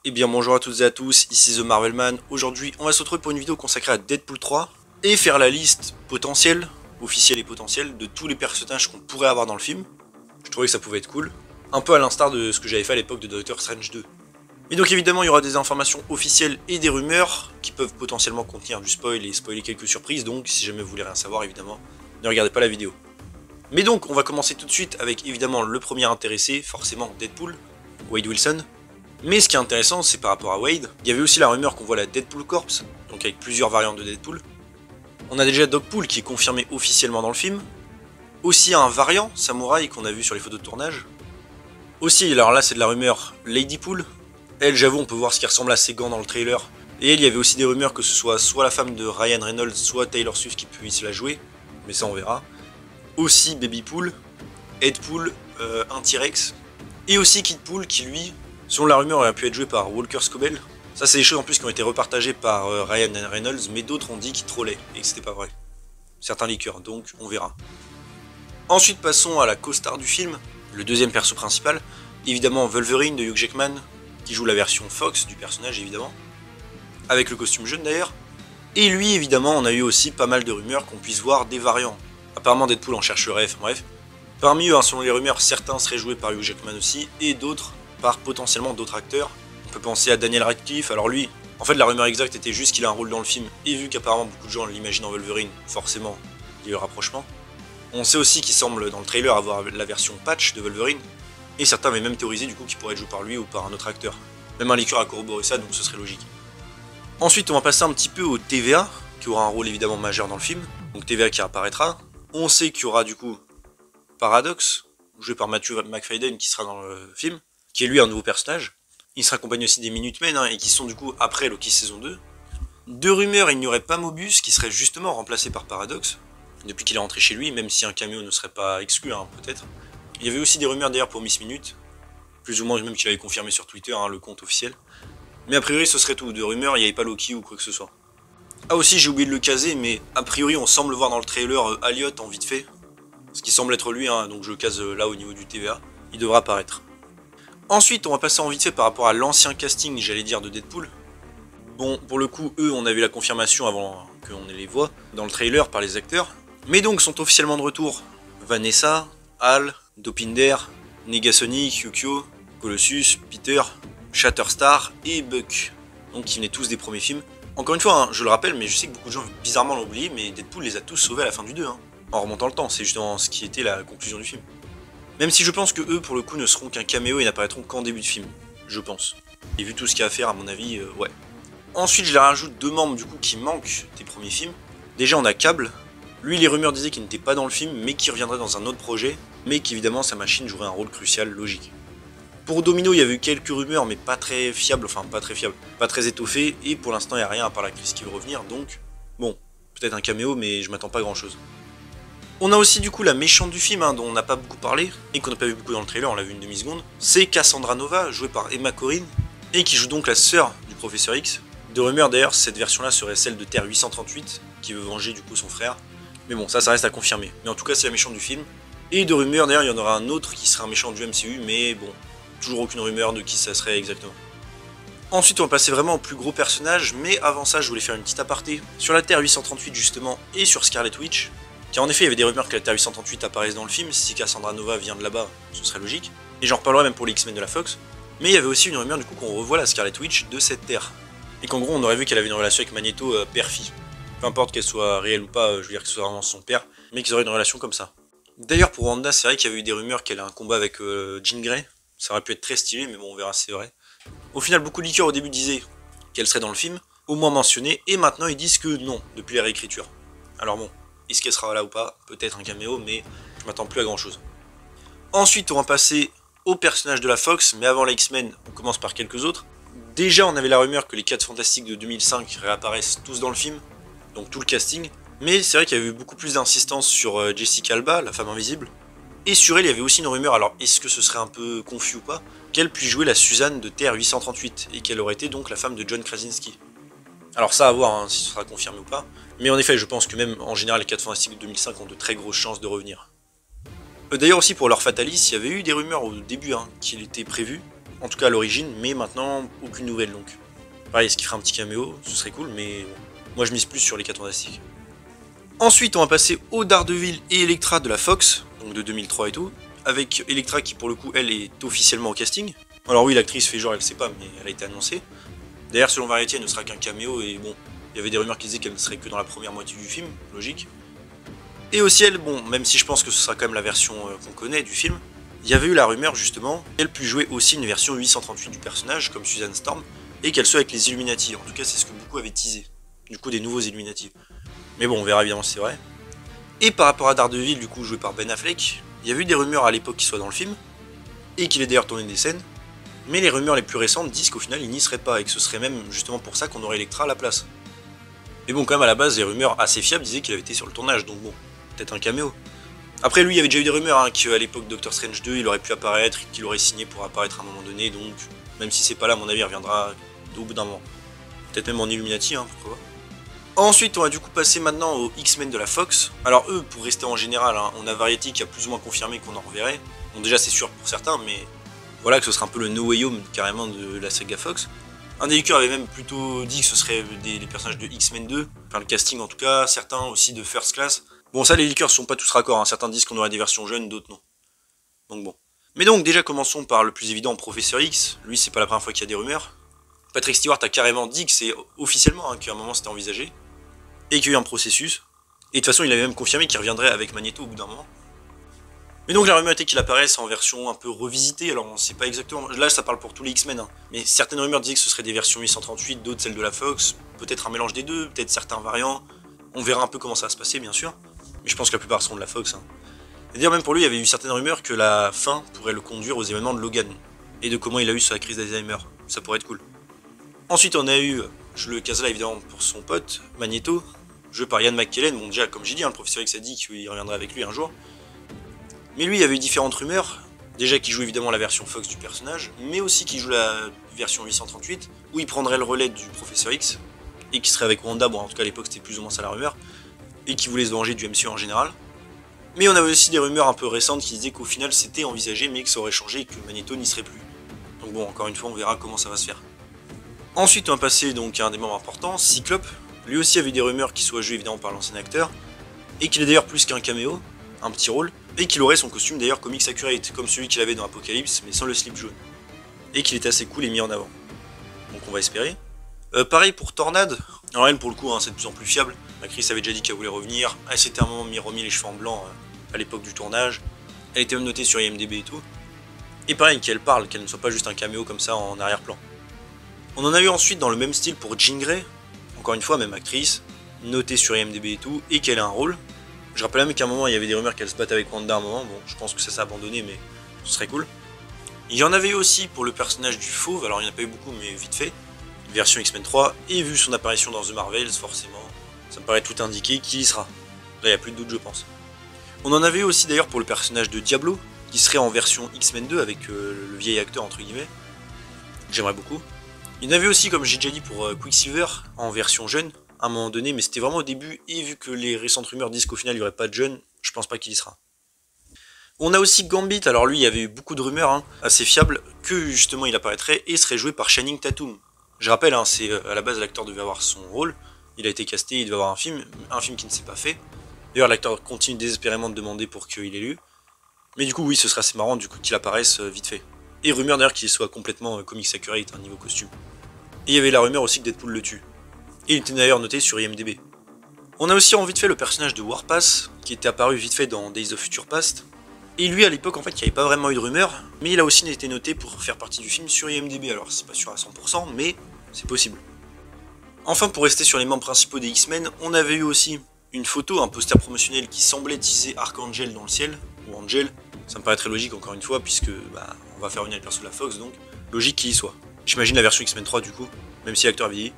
Eh bien bonjour à toutes et à tous, ici The Marvelman. Aujourd'hui on va se retrouver pour une vidéo consacrée à Deadpool 3 et faire la liste potentielle, officielle et potentielle, de tous les personnages qu'on pourrait avoir dans le film. Je trouvais que ça pouvait être cool, un peu à l'instar de ce que j'avais fait à l'époque de Doctor Strange 2. Et donc évidemment il y aura des informations officielles et des rumeurs qui peuvent potentiellement contenir du spoil et spoiler quelques surprises, donc si jamais vous voulez rien savoir évidemment, ne regardez pas la vidéo. Mais donc on va commencer tout de suite avec évidemment le premier intéressé, forcément Deadpool, Wade Wilson. Mais ce qui est intéressant, c'est par rapport à Wade, il y avait aussi la rumeur qu'on voit la Deadpool Corpse, donc avec plusieurs variantes de Deadpool. On a déjà Dogpool qui est confirmé officiellement dans le film. Aussi un variant, Samouraï, qu'on a vu sur les photos de tournage. Aussi, alors là c'est de la rumeur, Ladypool. Elle, j'avoue, on peut voir ce qui ressemble à ses gants dans le trailer. Et elle, il y avait aussi des rumeurs que ce soit la femme de Ryan Reynolds, soit Taylor Swift qui puisse la jouer. Mais ça on verra. Aussi Babypool, Headpool, un T-Rex. Et aussi Kidpool qui lui... selon la rumeur, aurait pu être joué par Walker Scobell. Ça, c'est des choses en plus qui ont été repartagées par Ryan Reynolds, mais d'autres ont dit qu'il trollait et que c'était pas vrai. Certains leakers, donc on verra. Ensuite, passons à la co-star du film, le deuxième perso principal, évidemment Wolverine de Hugh Jackman, qui joue la version Fox du personnage évidemment, avec le costume jaune d'ailleurs. Et lui, évidemment, on a eu aussi pas mal de rumeurs qu'on puisse voir des variants. Apparemment, Deadpool en chercherait, enfin bref. Parmi eux, selon les rumeurs, certains seraient joués par Hugh Jackman aussi, et d'autres par potentiellement d'autres acteurs. On peut penser à Daniel Radcliffe, alors lui, en fait la rumeur exacte était juste qu'il a un rôle dans le film, et vu qu'apparemment beaucoup de gens l'imaginent en Wolverine, forcément, il y a eu le rapprochement. On sait aussi qu'il semble dans le trailer avoir la version patch de Wolverine, et certains avaient même théorisé du coup qu'il pourrait être joué par lui ou par un autre acteur. Même un leaker a corroboré ça, donc ce serait logique. Ensuite on va passer un petit peu au TVA, qui aura un rôle évidemment majeur dans le film, donc TVA qui apparaîtra. On sait qu'il y aura du coup Paradox, joué par Matthew McFadden qui sera dans le film, qui est lui un nouveau personnage. Il sera accompagné aussi des Minutemen, et qui sont du coup après Loki saison 2. De rumeurs, il n'y aurait pas Mobius, qui serait justement remplacé par Paradox, depuis qu'il est rentré chez lui, même si un cameo ne serait pas exclu, peut-être. Il y avait aussi des rumeurs d'ailleurs pour Miss Minute, plus ou moins même qu'il avait confirmé sur Twitter, le compte officiel. Mais a priori ce serait tout, de rumeurs, il n'y avait pas Loki ou quoi que ce soit. Ah aussi, j'ai oublié de le caser, mais a priori on semble voir dans le trailer Elliot en vite fait, ce qui semble être lui, donc je le case là au niveau du TVA, il devra apparaître. Ensuite, on va passer en vite fait par rapport à l'ancien casting, j'allais dire, de Deadpool. Bon, pour le coup, eux, on avait la confirmation avant qu'on les voit dans le trailer par les acteurs. Mais donc, sont officiellement de retour Vanessa, Hal, Dopinder, Negasonic, Yukio, Colossus, Peter, Shatterstar et Buck. Donc, qui venaient tous des premiers films. Encore une fois, je le rappelle, mais je sais que beaucoup de gens bizarrement l'ont oublié, mais Deadpool les a tous sauvés à la fin du 2, en remontant le temps. C'est justement ce qui était la conclusion du film. Même si je pense que eux, pour le coup, ne seront qu'un caméo et n'apparaîtront qu'en début de film. Je pense. Et vu tout ce qu'il y a à faire, à mon avis, ouais. Ensuite, je les rajoute deux membres, du coup, qui manquent des premiers films. Déjà, on a Cable. Lui, les rumeurs disaient qu'il n'était pas dans le film, mais qui reviendrait dans un autre projet. Mais qu'évidemment, sa machine jouerait un rôle crucial, logique. Pour Domino, il y avait eu quelques rumeurs, mais pas très fiables. Enfin, pas très fiables. Pas très étoffées. Et pour l'instant, il n'y a rien à part l'actrice qui veut revenir. Donc, bon, peut-être un caméo, mais je m'attends pas à grand-chose. On a aussi du coup la méchante du film, dont on n'a pas beaucoup parlé, et qu'on n'a pas vu beaucoup dans le trailer, on l'a vu une demi-seconde. C'est Cassandra Nova, jouée par Emma Corrin, et qui joue donc la sœur du Professeur X. De rumeur d'ailleurs, cette version-là serait celle de Terre 838, qui veut venger du coup son frère. Mais bon, ça reste à confirmer. Mais en tout cas, c'est la méchante du film. Et de rumeur d'ailleurs, il y en aura un autre qui sera un méchant du MCU, mais bon, toujours aucune rumeur de qui ça serait exactement. Ensuite, on va passer vraiment au plus gros personnage, mais avant ça, je voulais faire une petite aparté sur la Terre 838 justement, et sur Scarlet Witch. Car en effet, il y avait des rumeurs que la Terre 838 apparaisse dans le film, si Cassandra Nova vient de là-bas, ce serait logique. Et j'en reparlerai même pour les X-Men de la Fox. Mais il y avait aussi une rumeur du coup qu'on revoit la Scarlet Witch de cette Terre. Et qu'en gros, on aurait vu qu'elle avait une relation avec Magneto père-fille. Peu importe qu'elle soit réelle ou pas, je veux dire que ce soit vraiment son père, mais qu'ils auraient une relation comme ça. D'ailleurs, pour Wanda, c'est vrai qu'il y avait eu des rumeurs qu'elle a un combat avec Jean Grey. Ça aurait pu être très stylé, mais bon, on verra si c'est vrai. Au final, beaucoup de leakers au début disaient qu'elle serait dans le film, au moins mentionnée, et maintenant ils disent que non, depuis la réécriture. Alors bon. Est-ce qu'elle sera là ou pas? Peut-être un caméo, mais je m'attends plus à grand chose. Ensuite, on va passer aux personnages de la Fox, mais avant les X-Men, on commence par quelques autres. Déjà, on avait la rumeur que les 4 Fantastiques de 2005 réapparaissent tous dans le film, donc tout le casting. Mais c'est vrai qu'il y avait eu beaucoup plus d'insistance sur Jessica Alba, la femme invisible. Et sur elle, il y avait aussi une rumeur, alors est-ce que ce serait un peu confus ou pas, qu'elle puisse jouer la Suzanne de Terre 838, et qu'elle aurait été donc la femme de John Krasinski. Alors ça à voir si ce sera confirmé ou pas. Mais en effet, je pense que même en général les 4 Fantastiques de 2005 ont de très grosses chances de revenir. D'ailleurs aussi pour leur Fatalis, il y avait eu des rumeurs au début qu'il était prévu. en tout cas à l'origine, mais maintenant aucune nouvelle donc. Pareil, est-ce qu'il ferait un petit caméo, ce serait cool, mais bon, moi je mise plus sur les 4 Fantastiques. Ensuite, on va passer au Daredevil et Elektra de la Fox, donc de 2003 et tout, avec Elektra qui pour le coup, elle est officiellement au casting. Alors oui, l'actrice fait genre elle sait pas, mais elle a été annoncée. D'ailleurs, selon Variety, elle ne sera qu'un caméo, et bon, il y avait des rumeurs qui disaient qu'elle ne serait que dans la première moitié du film, logique. Et aussi elle, bon, même si je pense que ce sera quand même la version qu'on connaît du film, il y avait eu la rumeur justement qu'elle puisse jouer aussi une version 838 du personnage, comme Susan Storm, et qu'elle soit avec les Illuminati. En tout cas, c'est ce que beaucoup avaient teasé. Du coup, des nouveaux Illuminati. Mais bon, on verra évidemment si c'est vrai. Et par rapport à Daredevil, du coup, joué par Ben Affleck, il y avait eu des rumeurs à l'époque qu'il soit dans le film, et qu'il ait d'ailleurs tourné des scènes, mais les rumeurs les plus récentes disent qu'au final, il n'y serait pas, et que ce serait même justement pour ça qu'on aurait Elektra à la place. Mais bon, quand même, à la base, les rumeurs assez fiables disaient qu'il avait été sur le tournage, donc bon, peut-être un caméo. Après, lui, il y avait déjà eu des rumeurs hein, qu'à l'époque Doctor Strange 2, il aurait pu apparaître, qu'il aurait signé pour apparaître à un moment donné, donc même si c'est pas là, à mon avis, il reviendra au bout d'un moment. Peut-être même en Illuminati, hein, pourquoi pas. Ensuite, on va du coup passer maintenant aux X-Men de la Fox. Alors eux, pour rester en général, hein, on a Variety qui a plus ou moins confirmé qu'on en reverrait. Bon, déjà, c'est sûr pour certains, mais voilà que ce sera un peu le No Way Home carrément de la saga Fox. Un des leakers avait même plutôt dit que ce serait les personnages de X-Men 2, enfin le casting en tout cas, certains aussi de First Class. Bon, ça, les leakers sont pas tous raccords, hein. Certains disent qu'on aurait des versions jeunes, d'autres non. Donc bon. Mais donc, déjà, commençons par le plus évident, Professeur X. Lui, c'est pas la première fois qu'il y a des rumeurs. Patrick Stewart a carrément dit que c'est officiellement hein, qu'à un moment c'était envisagé, et qu'il y a eu un processus. Et de toute façon, il avait même confirmé qu'il reviendrait avec Magneto au bout d'un moment. Mais donc la rumeur était qu'il apparaisse en version un peu revisitée, alors on sait pas exactement, là ça parle pour tous les X-Men, hein. Mais certaines rumeurs disaient que ce serait des versions 838, d'autres celles de la Fox, peut-être un mélange des deux, peut-être certains variants, on verra un peu comment ça va se passer bien sûr, mais je pense que la plupart seront de la Fox. Hein. Et d'ailleurs même pour lui, il y avait eu certaines rumeurs que la fin pourrait le conduire aux événements de Logan, et de comment il a eu sa crise d'Alzheimer, ça pourrait être cool. Ensuite on a eu, je le case là évidemment pour son pote, Magneto, joué par Ian McKellen, bon déjà comme j'ai dit, hein, le professeur X a dit qu'il reviendrait avec lui un jour. Mais lui, il y avait eu différentes rumeurs, déjà qu'il joue évidemment la version Fox du personnage, mais aussi qu'il joue la version 838, où il prendrait le relais du Professeur X, et qui serait avec Wanda, bon en tout cas à l'époque c'était plus ou moins ça la rumeur, et qui voulait se venger du MCU en général. Mais on avait aussi des rumeurs un peu récentes qui disaient qu'au final c'était envisagé, mais que ça aurait changé et que Magneto n'y serait plus. Donc bon, encore une fois, on verra comment ça va se faire. Ensuite, on va passer donc à un des membres importants, Cyclope. Lui aussi avait des rumeurs qu'il soit joué évidemment par l'ancien acteur, et qu'il est d'ailleurs plus qu'un caméo, un petit rôle, et qu'il aurait son costume d'ailleurs comics accurate, comme celui qu'il avait dans Apocalypse, mais sans le slip jaune. Et qu'il était assez cool et mis en avant. Donc on va espérer. Pareil pour Tornade, alors elle pour le coup hein, c'est de plus en plus fiable, l'actrice avait déjà dit qu'elle voulait revenir, elle s'était un moment remis les cheveux en blanc à l'époque du tournage, elle était même notée sur IMDb et tout. Et pareil qu'elle parle, qu'elle ne soit pas juste un caméo comme ça en arrière-plan. On en a eu ensuite dans le même style pour Jean Grey, encore une fois même actrice, notée sur IMDb et tout, et qu'elle a un rôle. Je rappelle même qu'à un moment il y avait des rumeurs qu'elle se batte avec Wanda à un moment, bon je pense que ça s'est abandonné mais ce serait cool. Il y en avait eu aussi pour le personnage du Fauve, alors il n'y en a pas eu beaucoup mais vite fait, version X-Men 3, et vu son apparition dans The Marvels forcément, ça me paraît tout indiqué qu'il y sera. Là il n'y a plus de doute je pense. On en avait eu aussi d'ailleurs pour le personnage de Diablo, qui serait en version X-Men 2 avec le vieil acteur entre guillemets, j'aimerais beaucoup. Il y en avait aussi comme j'ai déjà dit pour Quicksilver, en version jeune, à un moment donné, mais c'était vraiment au début, et vu que les récentes rumeurs disent qu'au final il n'y aurait pas de jeune, je pense pas qu'il y sera. On a aussi Gambit, alors lui il y avait eu beaucoup de rumeurs, hein, assez fiables, que justement il apparaîtrait et serait joué par Channing Tatum. Je rappelle, hein, c'est à la base l'acteur devait avoir son rôle, il a été casté, il devait avoir un film qui ne s'est pas fait. D'ailleurs l'acteur continue désespérément de demander pour qu'il ait lu. Mais du coup oui, ce serait assez marrant du coup qu'il apparaisse vite fait. Et rumeur d'ailleurs qu'il soit complètement comics accurate, niveau costume. Et il y avait la rumeur aussi que Deadpool le tue. Et il était d'ailleurs noté sur IMDb. On a aussi en vite fait le personnage de Warpath, qui était apparu vite fait dans Days of Future Past. Et lui à l'époque en fait il n'y avait pas vraiment eu de rumeur, mais il a aussi été noté pour faire partie du film sur IMDb, alors c'est pas sûr à 100%, mais c'est possible. Enfin pour rester sur les membres principaux des X-Men, on avait eu aussi une photo, un poster promotionnel qui semblait teaser Archangel dans le ciel, ou Angel, ça me paraît très logique encore une fois, puisque on va faire venir le perso de la Fox donc, logique qu'il y soit. J'imagine la version X-Men 3 du coup, même si l'acteur a vieilli.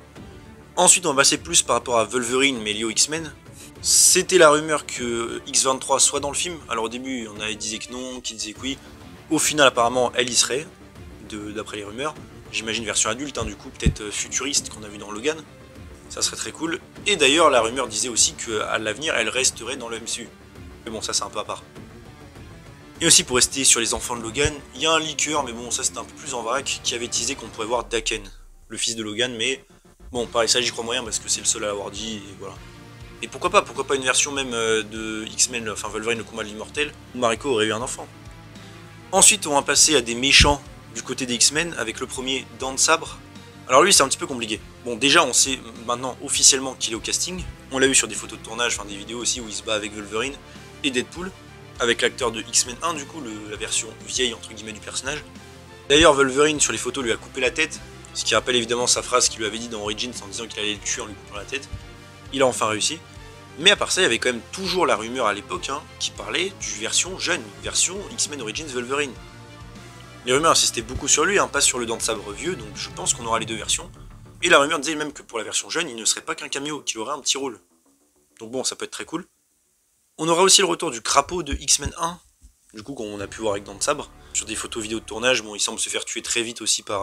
Ensuite on va passer plus par rapport à Wolverine mais lié aux X-Men. C'était la rumeur que X-23 soit dans le film, alors au début on avait disait que non, qui disait que oui. Au final apparemment elle y serait, d'après les rumeurs. J'imagine version adulte, hein, du coup peut-être futuriste qu'on a vu dans Logan. Ça serait très cool. Et d'ailleurs la rumeur disait aussi qu'à l'avenir elle resterait dans le MCU. Mais bon ça c'est un peu à part. Et aussi pour rester sur les enfants de Logan, il y a un leaker, mais bon ça c'était un peu plus en vrac, qui avait teasé qu'on pourrait voir Daken, le fils de Logan, mais bon pareil ça j'y crois moyen parce que c'est le seul à l'avoir dit, et voilà. Et pourquoi pas une version même de X-Men, enfin Wolverine le combat de l'immortel, où Mariko aurait eu un enfant. Ensuite on va passer à des méchants du côté des X-Men, avec le premier Dents de Sabre. Alors lui c'est un petit peu compliqué. Bon déjà on sait maintenant officiellement qu'il est au casting, on l'a vu sur des photos de tournage, enfin des vidéos aussi où il se bat avec Wolverine et Deadpool, avec l'acteur de X-Men 1 du coup, la version vieille entre guillemets du personnage. D'ailleurs Wolverine sur les photos lui a coupé la tête, ce qui rappelle évidemment sa phrase qu'il lui avait dit dans Origins en disant qu'il allait le tuer en lui coupant la tête. Il a enfin réussi. Mais à part ça, il y avait quand même toujours la rumeur à l'époque qui parlait d'une version jeune, version X-Men Origins Wolverine. Les rumeurs insistaient beaucoup sur lui, pas sur le Dent de Sabre vieux, donc je pense qu'on aura les deux versions. Et la rumeur disait même que pour la version jeune, il ne serait pas qu'un caméo, qu'il aurait un petit rôle. Donc bon, ça peut être très cool. On aura aussi le retour du crapaud de X-Men 1, du coup qu'on a pu voir avec Dent de Sabre. Sur des photos vidéo de tournage, bon il semble se faire tuer très vite aussi par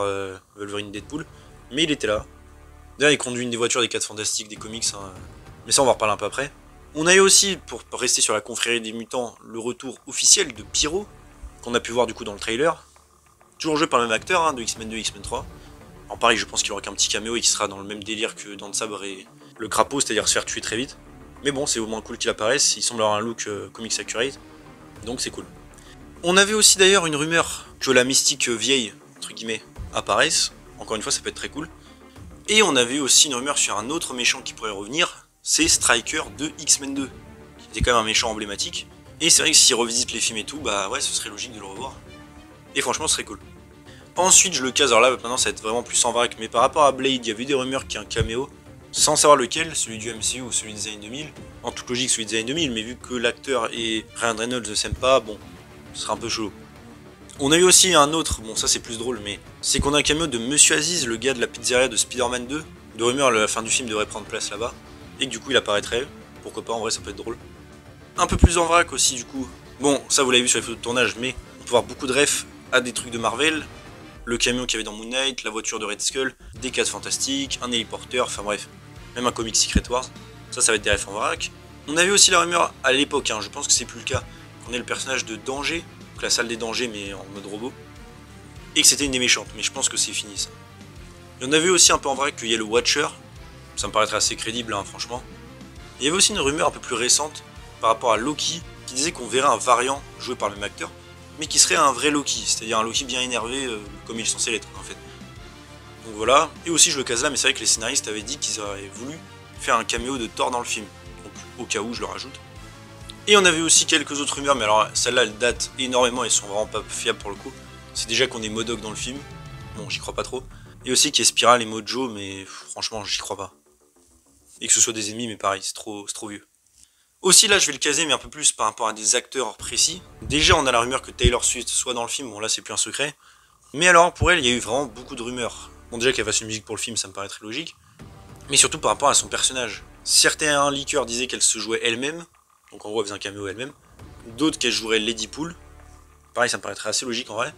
Wolverine Deadpool, mais il était là. D'ailleurs il conduit une des voitures des 4 Fantastiques des comics, mais ça on va en reparler un peu après. On a eu aussi, pour rester sur la confrérie des mutants, le retour officiel de Pyro, qu'on a pu voir du coup dans le trailer. Toujours joué par le même acteur de X-Men 2 et X-Men 3. Alors pareil, je pense qu'il aura qu'un petit caméo et qu'il sera dans le même délire que Dent de Sabre et le crapaud, c'est-à-dire se faire tuer très vite. Mais bon, c'est au moins cool qu'il apparaisse, il semble avoir un look comics accurate, donc c'est cool. On avait aussi d'ailleurs une rumeur que la mystique vieille, entre guillemets, apparaisse. Encore une fois, ça peut être très cool. Et on avait aussi une rumeur sur un autre méchant qui pourrait revenir, c'est Striker de X-Men 2, qui était quand même un méchant emblématique. Et c'est vrai que s'il revisite les films et tout, bah ouais, ce serait logique de le revoir. Et franchement, ce serait cool. Ensuite, je le case, alors là, maintenant ça va être vraiment plus en vrac, mais par rapport à Blade, il y avait eu des rumeurs qu'il y a un caméo, sans savoir lequel, celui du MCU ou celui des années 2000. En toute logique, celui des années 2000, mais vu que l'acteur et Ryan Reynolds ne s'aiment pas, bon, ce sera un peu chaud. On a eu aussi un autre, bon ça c'est plus drôle, mais c'est qu'on a un caméo de Monsieur Aziz, le gars de la pizzeria de Spider-Man 2. De rumeur, la fin du film devrait prendre place là-bas, et que du coup il apparaîtrait. Pourquoi pas, en vrai ça peut être drôle. Un peu plus en vrac aussi du coup. Bon, ça vous l'avez vu sur les photos de tournage, mais on peut voir beaucoup de refs à des trucs de Marvel. Le camion qu'il y avait dans Moon Knight, la voiture de Red Skull, des 4 Fantastiques, un héliporteur, enfin bref, même un comic Secret Wars. Ça va être des refs en vrac. On avait aussi la rumeur à l'époque, je pense que c'est plus le cas, qu'on ait le personnage de Danger, donc la salle des dangers mais en mode robot, et que c'était une des méchantes, mais je pense que c'est fini ça. Il y en avait aussi un peu en vrac qu'il y a le Watcher, ça me paraîtrait assez crédible franchement. Il y avait aussi une rumeur un peu plus récente par rapport à Loki, qui disait qu'on verrait un variant joué par le même acteur, mais qui serait un vrai Loki, c'est-à-dire un Loki bien énervé, comme il est censé l'être en fait. Donc voilà, et aussi je le case là, mais c'est vrai que les scénaristes avaient dit qu'ils auraient voulu faire un caméo de Thor dans le film, donc au cas où je le rajoute. Et on avait aussi quelques autres rumeurs, mais alors celles-là elles datent énormément, elles sont vraiment pas fiables pour le coup. C'est déjà qu'on est MODOK dans le film, bon j'y crois pas trop. Et aussi qu'il y ait Spiral et Mojo, mais franchement j'y crois pas. Et que ce soit des ennemis, mais pareil, c'est trop vieux. Aussi là je vais le caser mais un peu plus par rapport à des acteurs précis. Déjà on a la rumeur que Taylor Swift soit dans le film, bon là c'est plus un secret. Mais alors pour elle il y a eu vraiment beaucoup de rumeurs. Bon déjà qu'elle fasse une musique pour le film ça me paraît très logique. Mais surtout par rapport à son personnage. Certains leakers disaient qu'elle se jouait elle-même, donc en gros elle faisait un caméo elle-même. D'autres qu'elle jouerait Lady Pool. Pareil ça me paraîtrait assez logique en vrai.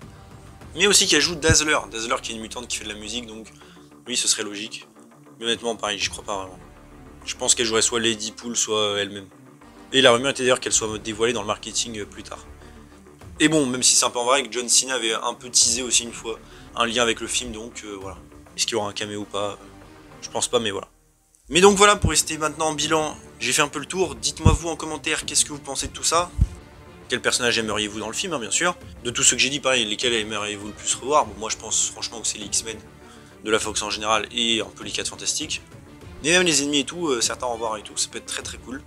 Mais aussi qu'elle joue Dazzler. Dazzler qui est une mutante qui fait de la musique donc oui ce serait logique. Mais honnêtement pareil j'y crois pas vraiment. Je pense qu'elle jouerait soit Lady Pool soit elle-même. Et la rumeur était d'ailleurs qu'elle soit dévoilée dans le marketing plus tard. Et bon, même si c'est un peu en vrai que John Cena avait un peu teasé aussi une fois un lien avec le film, donc voilà. Est-ce qu'il y aura un caméo ou pas? Je pense pas, mais voilà. Mais donc voilà, pour rester maintenant en bilan, j'ai fait un peu le tour. Dites-moi vous en commentaire qu'est-ce que vous pensez de tout ça. Quel personnage aimeriez-vous dans le film, bien sûr. De tout ce que j'ai dit, pareil, lesquels aimeriez-vous le plus revoir? Bon, moi je pense franchement que c'est les X-Men de la Fox en général et un peu les 4 Fantastiques. Mais même les ennemis et tout, certains au revoir et tout, ça peut être très très cool.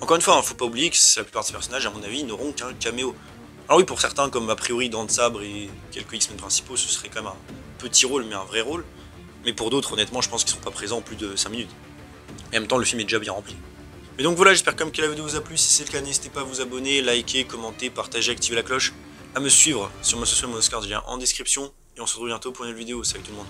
Encore une fois, faut pas oublier que la plupart de ces personnages, à mon avis, n'auront qu'un caméo. Alors oui, pour certains, comme a priori Dents de Sabre et quelques X-Men principaux, ce serait quand même un petit rôle, mais un vrai rôle. Mais pour d'autres, honnêtement, je pense qu'ils seront pas présents en plus de 5 minutes. Et en même temps, le film est déjà bien rempli. Mais donc voilà, j'espère comme que la vidéo vous a plu. Si c'est le cas, n'hésitez pas à vous abonner, liker, commenter, partager, activer la cloche, à me suivre sur ma social, mon Oscar, en description. Et on se retrouve bientôt pour une nouvelle vidéo. Salut tout le monde.